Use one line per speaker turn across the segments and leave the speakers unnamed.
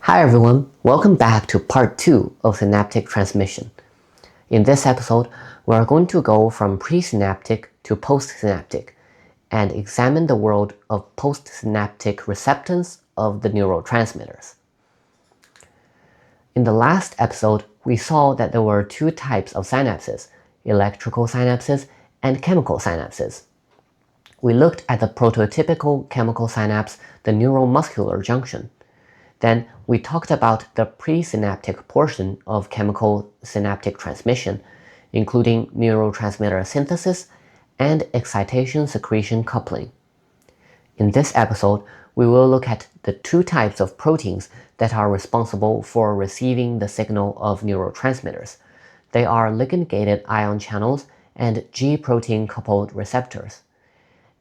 Hi everyone, welcome back to part 2 of synaptic transmission. In this episode, we are going to go from presynaptic to postsynaptic and examine the world of postsynaptic receptance of the neurotransmitters. In the last episode, we saw that there were two types of synapses, electrical synapses and chemical synapses. We looked at the prototypical chemical synapse, the neuromuscular junction. Then we talked about the presynaptic portion of chemical synaptic transmission, including neurotransmitter synthesis and excitation-secretion coupling. In this episode, we will look at the two types of proteins that are responsible for receiving the signal of neurotransmitters. They are ligand-gated ion channels and G-protein coupled receptors.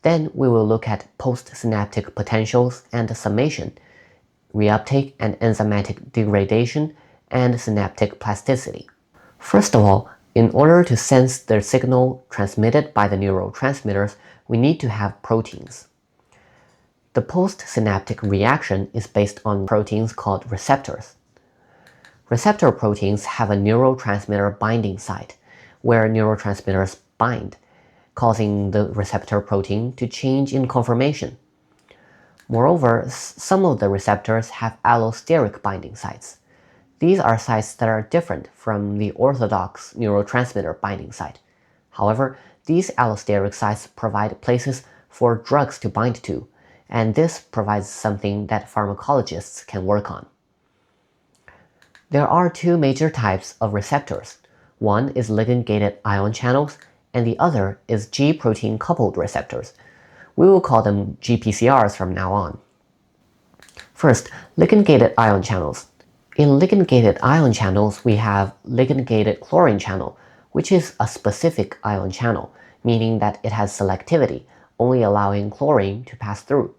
Then we will look at postsynaptic potentials and summation, reuptake and enzymatic degradation, and synaptic plasticity. First of all, in order to sense the signal transmitted by the neurotransmitters, we need to have proteins. The postsynaptic reaction is based on proteins called receptors. Receptor proteins have a neurotransmitter binding site, where neurotransmitters bind, causing the receptor protein to change in conformation. Moreover, some of the receptors have allosteric binding sites. These are sites that are different from the orthodox neurotransmitter binding site. However, these allosteric sites provide places for drugs to bind to, and this provides something that pharmacologists can work on. There are two major types of receptors. One is ligand-gated ion channels, and the other is G-protein coupled receptors. We will call them GPCRs from now on. First, ligand-gated ion channels. In ligand-gated ion channels, we have ligand-gated chlorine channel, which is a specific ion channel, meaning that it has selectivity, only allowing chlorine to pass through.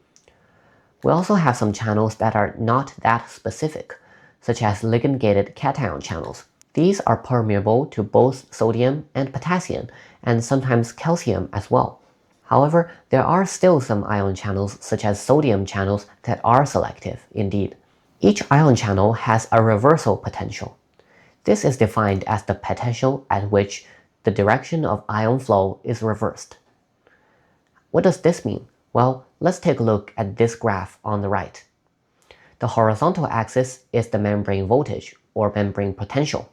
We also have some channels that are not that specific, such as ligand-gated cation channels. These are permeable to both sodium and potassium, and sometimes calcium as well. However, there are still some ion channels, such as sodium channels, that are selective indeed. Each ion channel has a reversal potential. This is defined as the potential at which the direction of ion flow is reversed. What does this mean? Well, let's take a look at this graph on the right. The horizontal axis is the membrane voltage, or membrane potential.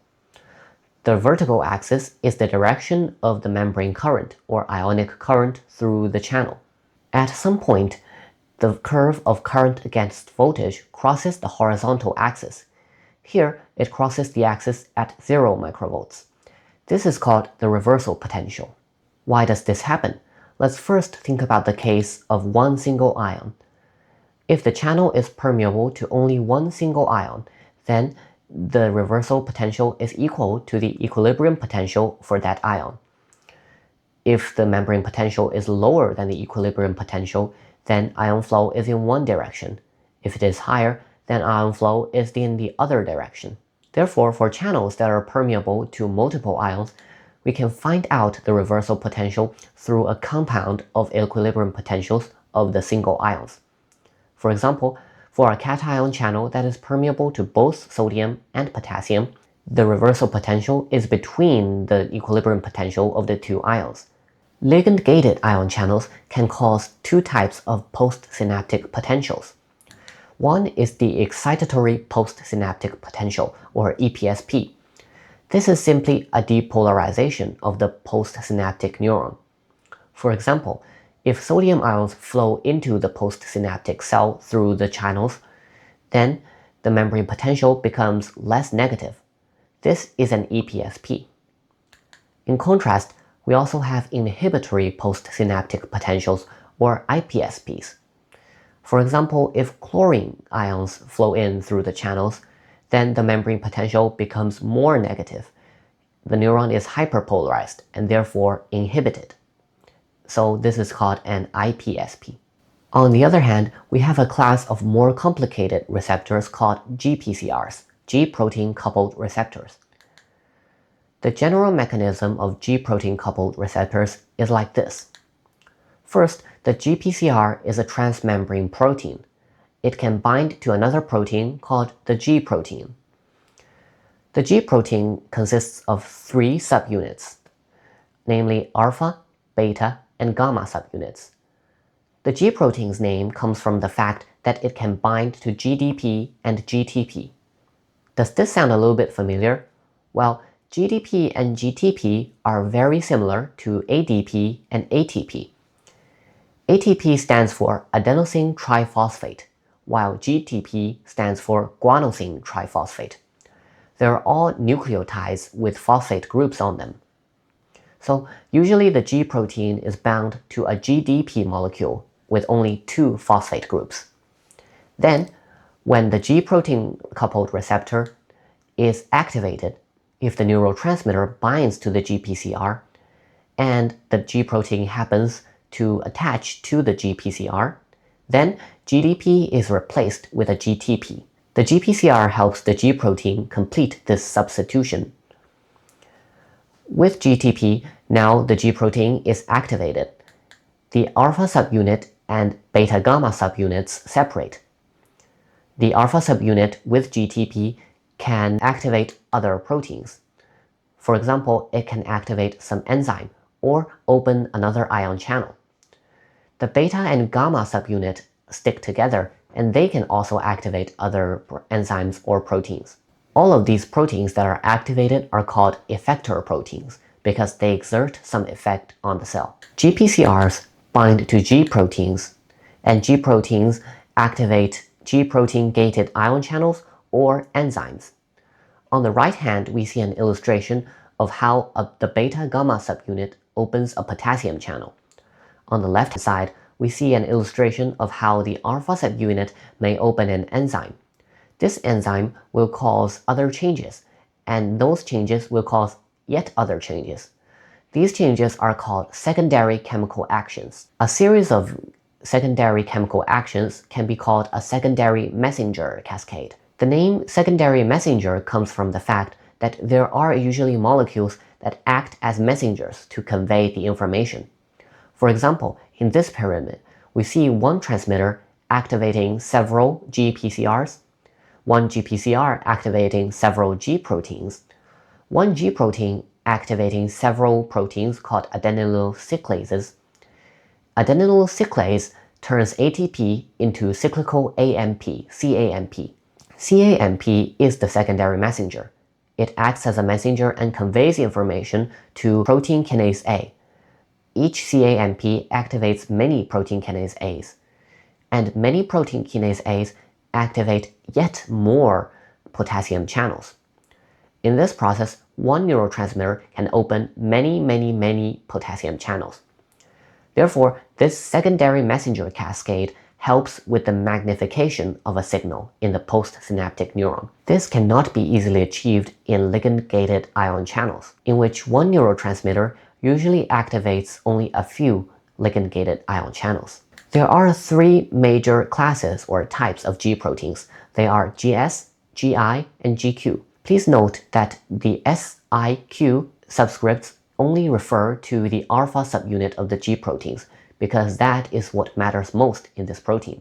The vertical axis is the direction of the membrane current, or ionic current, through the channel. At some point, the curve of current against voltage crosses the horizontal axis. Here, it crosses the axis at 0 microvolts. This is called the reversal potential. Why does this happen? Let's first think about the case of one single ion. If the channel is permeable to only one single ion, then the reversal potential is equal to the equilibrium potential for that ion. If the membrane potential is lower than the equilibrium potential, then ion flow is in one direction. If it is higher, then ion flow is in the other direction. Therefore, for channels that are permeable to multiple ions, we can find out the reversal potential through a compound of equilibrium potentials of the single ions. For example, for a cation channel that is permeable to both sodium and potassium, the reversal potential is between the equilibrium potential of the two ions. Ligand-gated ion channels can cause two types of postsynaptic potentials. One is the excitatory postsynaptic potential, or EPSP. This is simply a depolarization of the postsynaptic neuron. For example, if sodium ions flow into the postsynaptic cell through the channels, then the membrane potential becomes less negative. This is an EPSP. In contrast, we also have inhibitory postsynaptic potentials, or IPSPs. For example, if chlorine ions flow in through the channels, then the membrane potential becomes more negative. The neuron is hyperpolarized and therefore inhibited. So this is called an IPSP. On the other hand, we have a class of more complicated receptors called GPCRs, G-protein coupled receptors. The general mechanism of G-protein coupled receptors is like this. First, the GPCR is a transmembrane protein. it can bind to another protein called the G protein. The G protein consists of 3 subunits, namely alpha, beta, and gamma subunits. The G protein's name comes from the fact that it can bind to GDP and GTP. Does this sound a little bit familiar? Well, GDP and GTP are very similar to ADP and ATP. ATP stands for adenosine triphosphate, while GTP stands for guanosine triphosphate. They're all nucleotides with phosphate groups on them. So usually the G protein is bound to a GDP molecule with only 2 phosphate groups. Then, when the G protein coupled receptor is activated, if the neurotransmitter binds to the GPCR and the G protein happens to attach to the GPCR, then GDP is replaced with a GTP. The GPCR helps the G protein complete this substitution. With GTP, now the G protein is activated. The alpha subunit and beta gamma subunits separate. The alpha subunit with GTP can activate other proteins. For example, it can activate some enzyme or open another ion channel. The beta and gamma subunit stick together, and they can also activate other enzymes or proteins. All of these proteins that are activated are called effector proteins because they exert some effect on the cell. GPCRs bind to G proteins, and G proteins activate G protein-gated ion channels or enzymes. On the right hand, we see an illustration of how the beta-gamma subunit opens a potassium channel. On the left side, we see an illustration of how the alpha subunit may open an enzyme. This enzyme will cause other changes, and those changes will cause yet other changes. These changes are called secondary chemical actions. A series of secondary chemical actions can be called a secondary messenger cascade. The name secondary messenger comes from the fact that there are usually molecules that act as messengers to convey the information. For example, in this pyramid, we see one transmitter activating several GPCRs, one GPCR activating several G proteins, one G protein activating several proteins called adenylyl cyclases. Adenylyl cyclase turns ATP into cyclical AMP, CAMP. CAMP is the secondary messenger. It acts as a messenger and conveys information to protein kinase A. Each CAMP activates many protein kinase A's, and many protein kinase A's activate yet more potassium channels. In this process, one neurotransmitter can open many potassium channels. Therefore, this secondary messenger cascade helps with the magnification of a signal in the postsynaptic neuron. This cannot be easily achieved in ligand-gated ion channels, in which one neurotransmitter usually activates only a few ligand-gated ion channels. There are 3 major classes or types of G proteins. They are GS, GI, and GQ. Please note that the SIQ subscripts only refer to the alpha subunit of the G proteins, because that is what matters most in this protein.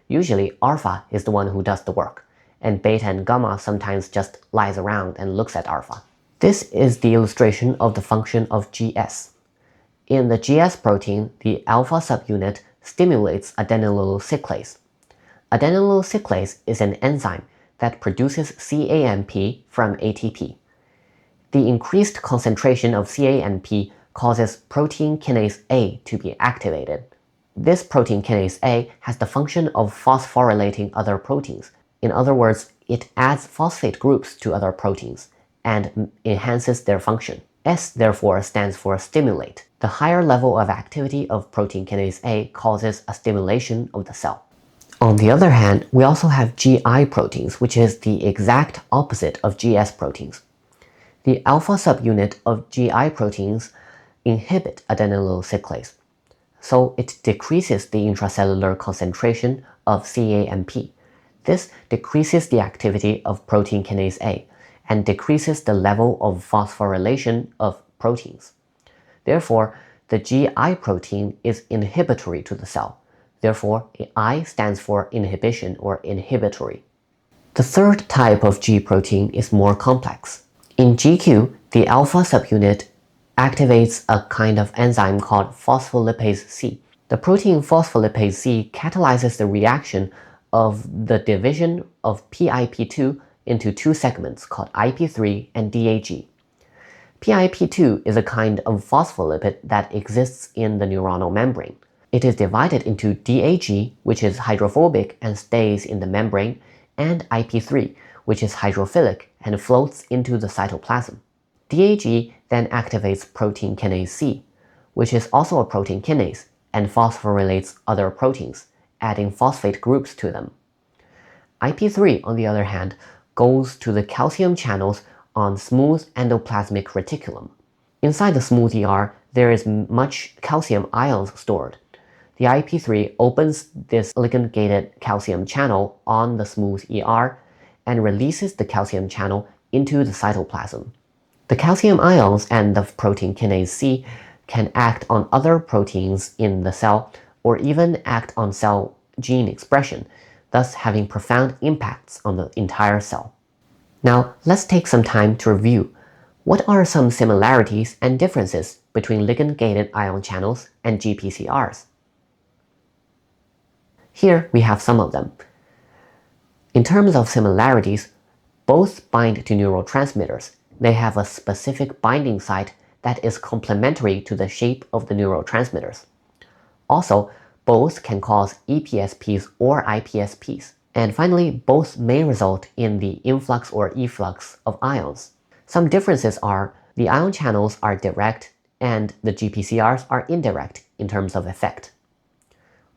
Usually, alpha is the one who does the work, and beta and gamma sometimes just lies around and looks at alpha. This is the illustration of the function of GS. In the GS protein, the alpha subunit stimulates adenylyl cyclase. Adenylyl cyclase is an enzyme that produces CAMP from ATP. The increased concentration of CAMP causes protein kinase A to be activated. This protein kinase A has the function of phosphorylating other proteins. In other words, it adds phosphate groups to other proteins and enhances their function. S therefore stands for stimulate. The higher level of activity of protein kinase A causes a stimulation of the cell. On the other hand, we also have GI proteins, which is the exact opposite of GS proteins. The alpha subunit of GI proteins inhibit adenylyl cyclase, so it decreases the intracellular concentration of CAMP. This decreases the activity of protein kinase A and decreases the level of phosphorylation of proteins. Therefore, the GI protein is inhibitory to the cell, Therefore, I stands for inhibition or inhibitory. The third type of G protein is more complex. In GQ, the alpha subunit activates a kind of enzyme called phospholipase C. The protein phospholipase C catalyzes the reaction of the division of PIP2 into two segments called IP3 and DAG. PIP2 is a kind of phospholipid that exists in the neuronal membrane. It is divided into DAG, which is hydrophobic and stays in the membrane, and IP3, which is hydrophilic and floats into the cytoplasm. DAG then activates protein kinase C, which is also a protein kinase and phosphorylates other proteins, adding phosphate groups to them. IP3, on the other hand, goes to the calcium channels on smooth endoplasmic reticulum. Inside the smooth ER, there is much calcium ions stored. The IP3 opens this ligand-gated calcium channel on the smooth ER and releases the calcium channel into the cytoplasm. The calcium ions and the protein kinase C can act on other proteins in the cell or even act on cell gene expression, thus having profound impacts on the entire cell. Now, let's take some time to review what are some similarities and differences between ligand-gated ion channels and GPCRs. Here we have some of them. In terms of similarities, both bind to neurotransmitters. They have a specific binding site that is complementary to the shape of the neurotransmitters. Also, both can cause EPSPs or IPSPs. And finally, both may result in the influx or efflux of ions. Some differences are the ion channels are direct and the GPCRs are indirect in terms of effect.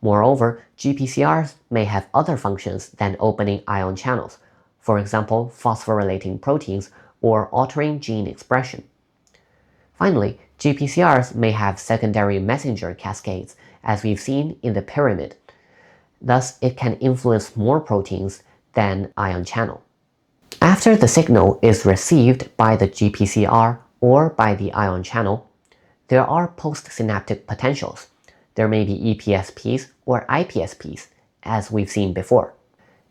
Moreover, GPCRs may have other functions than opening ion channels, for example, phosphorylating proteins or altering gene expression. Finally, GPCRs may have secondary messenger cascades, as we've seen in the pyramid. Thus, it can influence more proteins than ion channel. After the signal is received by the GPCR or by the ion channel, there are postsynaptic potentials. There may be EPSPs or IPSPs, as we've seen before.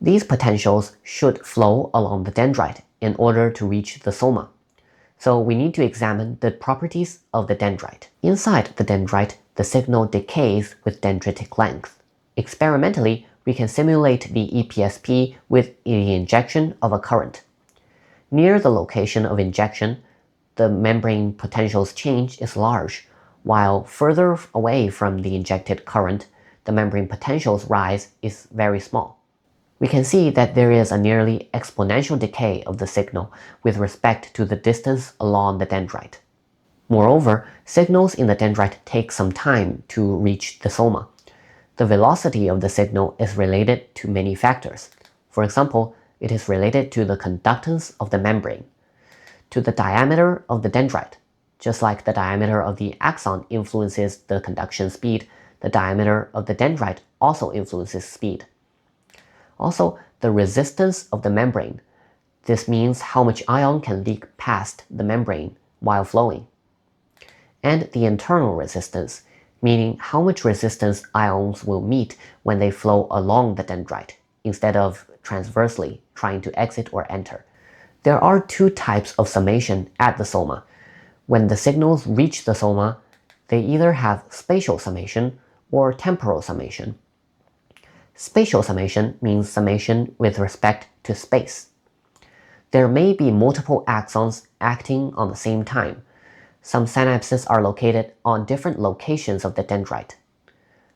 These potentials should flow along the dendrite in order to reach the soma. So we need to examine the properties of the dendrite. Inside the dendrite, the signal decays with dendritic length. Experimentally, we can simulate the EPSP with the injection of a current. Near the location of injection, the membrane potential's change is large, while further away from the injected current, the membrane potential's rise is very small. We can see that there is a nearly exponential decay of the signal with respect to the distance along the dendrite. Moreover, signals in the dendrite take some time to reach the soma. The velocity of the signal is related to many factors. For example, it is related to the conductance of the membrane, to the diameter of the dendrite. Just like the diameter of the axon influences the conduction speed, the diameter of the dendrite also influences speed. Also, the resistance of the membrane. This means how much ion can leak past the membrane while flowing. And the internal resistance, meaning how much resistance ions will meet when they flow along the dendrite, instead of transversely trying to exit or enter. There are two types of summation at the soma. When the signals reach the soma, they either have spatial summation or temporal summation. Spatial summation means summation with respect to space. There may be multiple axons acting on the same time. Some synapses are located on different locations of the dendrite.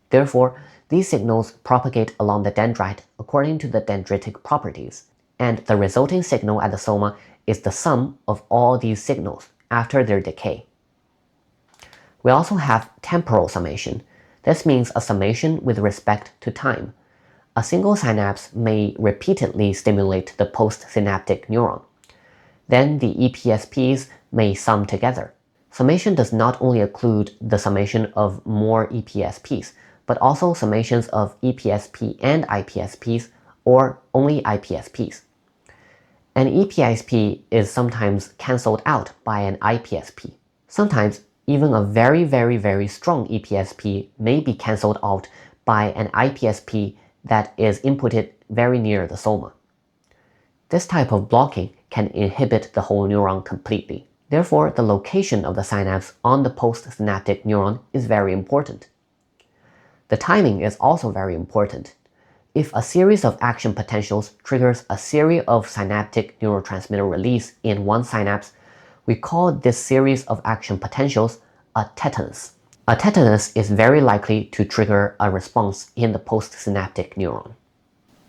Therefore, these signals propagate along the dendrite according to the dendritic properties, and the resulting signal at the soma is the sum of all these signals after their decay. We also have temporal summation. This means a summation with respect to time. A single synapse may repeatedly stimulate the postsynaptic neuron. Then the EPSPs may sum together. Summation does not only include the summation of more EPSPs, but also summations of EPSP and IPSPs, or only IPSPs. An EPSP is sometimes cancelled out by an IPSP. Sometimes, even a very strong EPSP may be cancelled out by an IPSP that is inputted very near the soma. This type of blocking can inhibit the whole neuron completely. Therefore, the location of the synapse on the postsynaptic neuron is very important. The timing is also very important. If a series of action potentials triggers a series of synaptic neurotransmitter release in one synapse, we call this series of action potentials a tetanus. A tetanus is very likely to trigger a response in the postsynaptic neuron.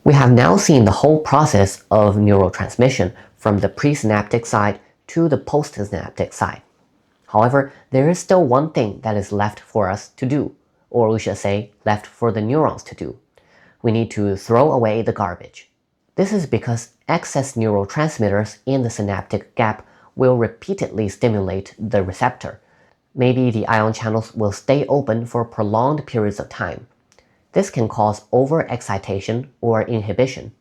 We have now seen the whole process of neurotransmission from the presynaptic side to the postsynaptic side. However, there is still one thing that is left for us to do, or we should say, left for the neurons to do. We need to throw away the garbage. This is because excess neurotransmitters in the synaptic gap will repeatedly stimulate the receptor. Maybe the ion channels will stay open for prolonged periods of time. This can cause overexcitation or inhibition.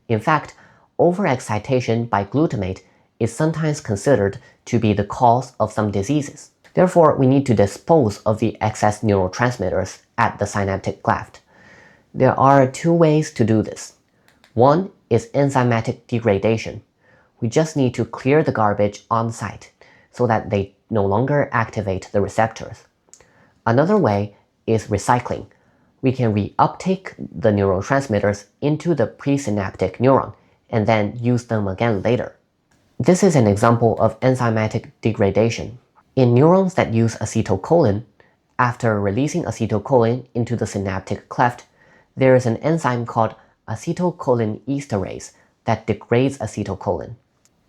In fact, overexcitation by glutamate is sometimes considered to be the cause of some diseases. Therefore, we need to dispose of the excess neurotransmitters at the synaptic cleft. There are two ways to do this. One is enzymatic degradation. We just need to clear the garbage on site so that they no longer activate the receptors. Another way is recycling. We can reuptake the neurotransmitters into the presynaptic neuron and then use them again later. This is an example of enzymatic degradation. In neurons that use acetylcholine, after releasing acetylcholine into the synaptic cleft, there is an enzyme called acetylcholine esterase that degrades acetylcholine.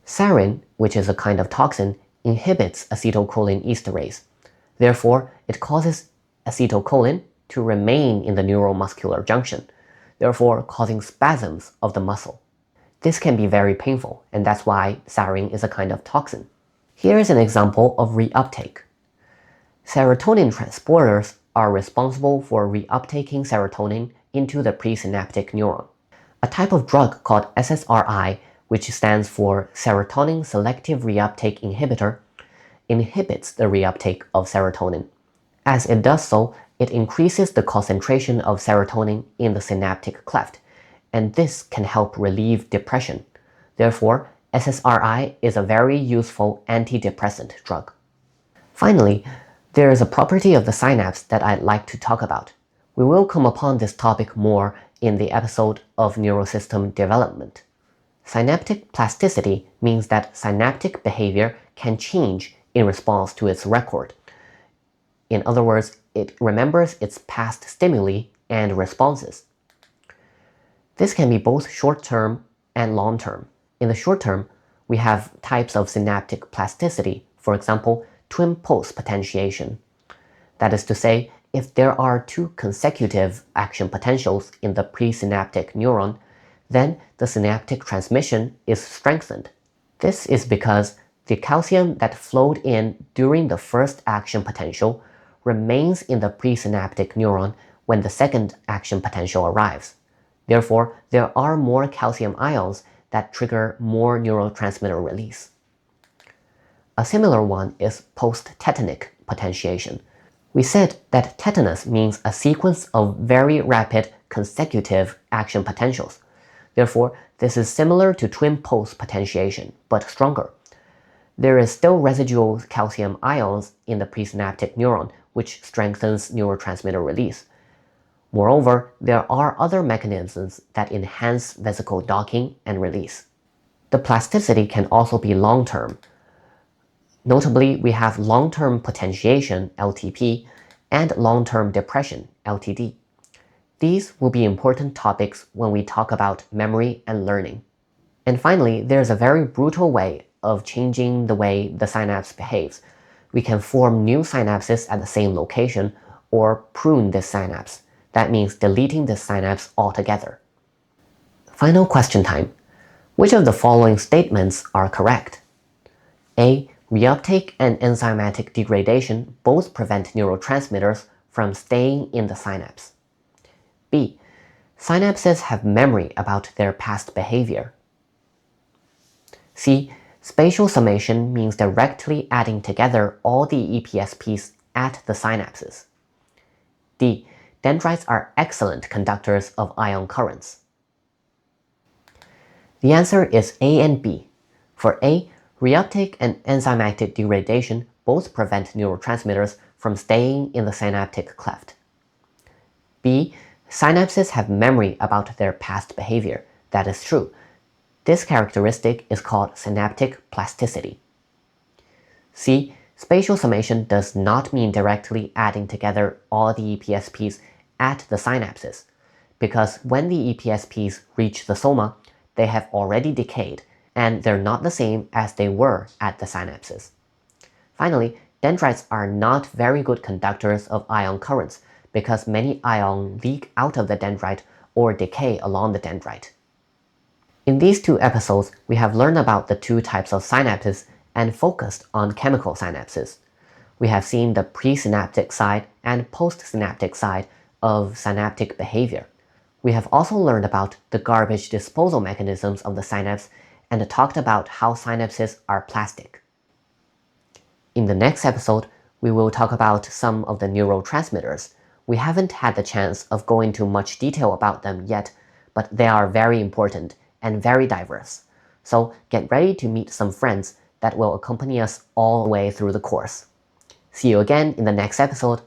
Sarin, which is a kind of toxin, inhibits acetylcholine esterase. Therefore, it causes acetylcholine to remain in the neuromuscular junction, therefore causing spasms of the muscle. This can be very painful, and that's why sarin is a kind of toxin. Here is an example of reuptake. Serotonin transporters are responsible for reuptaking serotonin into the presynaptic neuron. A type of drug called SSRI, which stands for serotonin selective reuptake inhibitor, inhibits the reuptake of serotonin. As it does so, it increases the concentration of serotonin in the synaptic cleft, and this can help relieve depression. Therefore, SSRI is a very useful antidepressant drug. Finally, there is a property of the synapse that I'd like to talk about. We will come upon this topic more in the episode of neurosystem development. Synaptic plasticity means that synaptic behavior can change in response to its record. In other words, it remembers its past stimuli and responses. This can be both short-term and long-term. In the short term, we have types of synaptic plasticity, for example, twin pulse potentiation. That is to say, if there are two consecutive action potentials in the presynaptic neuron, then the synaptic transmission is strengthened. This is because the calcium that flowed in during the first action potential remains in the presynaptic neuron when the second action potential arrives. Therefore, there are more calcium ions that trigger more neurotransmitter release. A similar one is post-tetanic potentiation. We said that tetanus means a sequence of very rapid consecutive action potentials. Therefore, this is similar to twin pulse potentiation, but stronger. There is still residual calcium ions in the presynaptic neuron, which strengthens neurotransmitter release. Moreover, there are other mechanisms that enhance vesicle docking and release. The plasticity can also be long-term. Notably, we have long-term potentiation, LTP, and long-term depression, LTD. These will be important topics when we talk about memory and learning. And finally, there's a very brutal way of changing the way the synapse behaves. We can form new synapses at the same location or prune this synapse. That means deleting this synapse altogether. Final question time. Which of the following statements are correct? A. Reuptake and enzymatic degradation both prevent neurotransmitters from staying in the synapse. B. Synapses have memory about their past behavior. C. Spatial summation means directly adding together all the EPSPs at the synapses. D. Dendrites are excellent conductors of ion currents. The answer is A and B. For A, reuptake and enzymatic degradation both prevent neurotransmitters from staying in the synaptic cleft. B, synapses have memory about their past behavior. That is true. This characteristic is called synaptic plasticity. C, spatial summation does not mean directly adding together all the EPSPs at the synapses, because when the EPSPs reach the soma, they have already decayed, and they're not the same as they were at the synapses. Finally, dendrites are not very good conductors of ion currents because many ions leak out of the dendrite or decay along the dendrite. In these two episodes, we have learned about the two types of synapses and focused on chemical synapses. We have seen the presynaptic side and postsynaptic side of synaptic behavior. We have also learned about the garbage disposal mechanisms of the synapse and talked about how synapses are plastic. In the next episode, we will talk about some of the neurotransmitters. We haven't had the chance of going into much detail about them yet, but they are very important and very diverse. So get ready to meet some friends that will accompany us all the way through the course. See you again in the next episode.